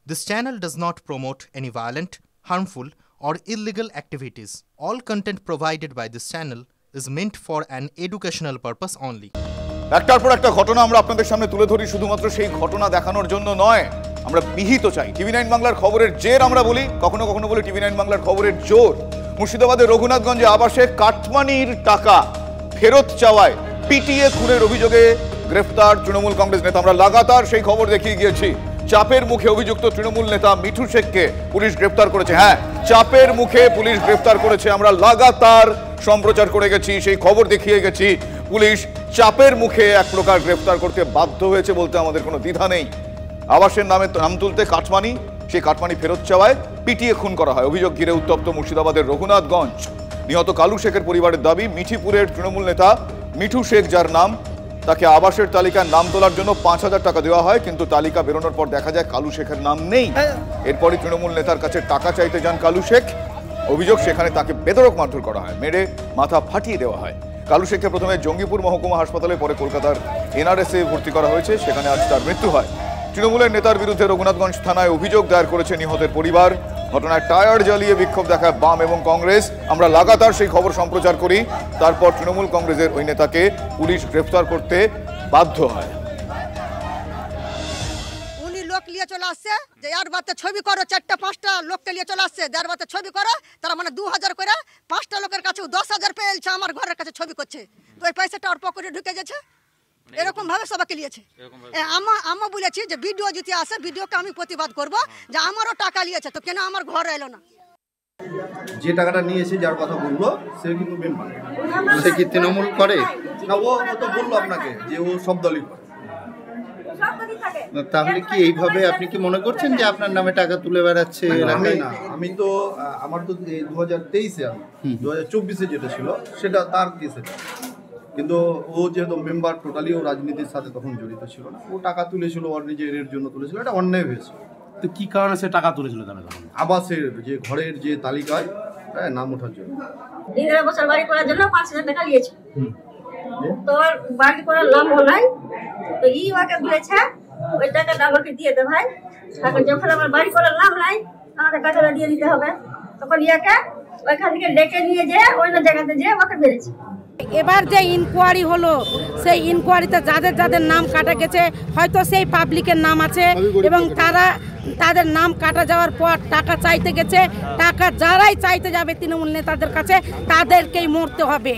This channel does not promote any violent, harmful, or illegal activities. All content provided by this channel is meant for an educational purpose only. একটার পর একটা ঘটনা আমরা আপনাদের সামনে তুলে ধরি, শুধুমাত্র সেই ঘটনা দেখানোর জন্য নয়, আমরা বিহিত চাই। টিভি9 বাংলার খবরের জের আমরা বলি, কখনো কখনো বলি টিভি9 বাংলার খবরের জোর। মুর্শিদাবাদের রঘুনাথগঞ্জে আবাসে কাটমানির টাকা ফেরত চাওয়ায় পিটিএ খুনের অভিযোগে গ্রেফতার তৃণমূল কংগ্রেস নেতা। আমরা লাগাতার সেই খবর দেখিয়ে গিয়েছি। চাপের মুখে অভিযুক্ত তৃণমূল নেতা মিঠু শেখকে পুলিশ গ্রেফতার করেছে। হ্যাঁ, চাপের মুখে পুলিশ গ্রেফতার করেছে। আমরা লাগাতার সম্প্রচার করে গেছি, সেই খবর দেখিয়ে গেছি। পুলিশ চাপের মুখে এক প্রকার গ্রেফতার করতে বাধ্য হয়েছে বলতে আমাদের কোনো দ্বিধা নেই। আবাসের নাম তুলতে কাটমানি, সেই কাটমানি ফেরত চাওয়ায় পিটিয়ে খুন করা হয়। অভিযোগ ঘিরে উত্তপ্ত মুর্শিদাবাদের রঘুনাথগঞ্জ। নিহত কালু শেখের পরিবারের দাবি, মিঠিপুরের তৃণমূল নেতা মিঠু শেখ যার নাম, তাকে আবাসের তালিকায় নাম তোলার জন্য ৫,০০০ টাকা দেওয়া হয়, কিন্তু তালিকা বেরোনোর পর দেখা যায় কালু শেখের নাম নেই। এরপরই তৃণমূল নেতার কাছে টাকা চাইতে যান কালু শেখ। অভিযোগ, সেখানে তাকে বেধড়ক মারধর করা হয়, মেরে মাথা ফাটিয়ে দেওয়া হয়। কালু শেখকে প্রথমে জঙ্গিপুর মহকুমা হাসপাতালে, পরে কলকাতার এনআরএসে ভর্তি করা হয়েছে, সেখানে আজ তার মৃত্যু হয়। তৃণমূলের নেতার বিরুদ্ধে রঘুনাথগঞ্জ থানায় অভিযোগ দায়ের করেছে নিহতের পরিবার। ঘটনায় টায়ার জ্বালিয়ে বিক্ষোভ দেখায় বাম এবং কংগ্রেস। আমরা লাগাতার সেই খবর সম্প্রচার করি। তারপর তৃণমূল কংগ্রেসের ওই নেতাকে পুলিশ গ্রেফতার করতে বাধ্য হয়। উনি লোক নিয়ে চলে আসছে যে আর বাতে ছবি করো, ৪-৫টা লোককে নিয়ে চলে আসছে, যার বাতে ছবি করো, তারা মানে ২,০০০ করে 5টা লোকের কাছে 10,০০০ পেয়েছে, আমার ঘরের কাছে ছবি করছে। তো ওই পয়সাটা ওর পকেটে ঢুকে গেছে। এরকম ভাবে সবাইকে নিয়েছে। আমি বলেছি যে ভিডিও যদি আসে, ভিডিওকে আমি প্রতিবাদ করব যে আমারও টাকা নিয়েছে, তো কেন আমার ঘরে এলো না? যে টাকাটা নিয়েছে, যার কথা বললো, সে কিন্তু মেম্বার। সে কি তৃণমূল করে না? ও তো বললো আপনাকে যে ও সব দলই করে। তাহলে কি এইভাবে আপনি কি মনে করছেন যে আপনার নামে টাকা তুলে বেড়াচ্ছে? না, আমি তো আমার তো 2023-এ, 2024-এ যেটা ছিল সেটা তার কেসে, কিন্তু ও যেহেতু মেম্বার, টোটালি ও রাজনীতির সাথে তখন জড়িত ছিল না। ও টাকা তুলেছিল ওর নিজের জন্য তুলেছিল, এটা অন্যায় হয়েছিল। তো কি কারণে সে টাকা তুলেছিল? আবাসের যে ঘরের যে তালিকায় নাম ওঠার জন্য, ইন্দিরা বছর বাড়ি করার জন্য 5,০০০ টাকা নিয়েছে। তো বাড়ি করার নাম নাই, তো ওকে বলেছে ওই টাকাটা আমাকে দিয়ে দে ভাই। এখন যখন আমার বাড়ি করার নাম নাই, আমাকে টাকাটা দিয়ে দিতে হবে। তখন ইয়াকে ওইখান থেকে ডেকে নিয়ে যেয়ে অন্য জায়গাতে যেয়ে ওকে মেরেছে। এবার যে ইনকোয়ারি হলো, সেই ইনকোয়ারিতে যাদের যাদের নাম কাটা গেছে, হয়তো সেই পাবলিকের নাম আছে এবং তাদের নাম কাটা যাওয়ার পর টাকা চাইতে গেছে। টাকা যারাই চাইতে যাবে তৃণমূল নেতাদের কাছে, তাদেরকেই মরতে হবে।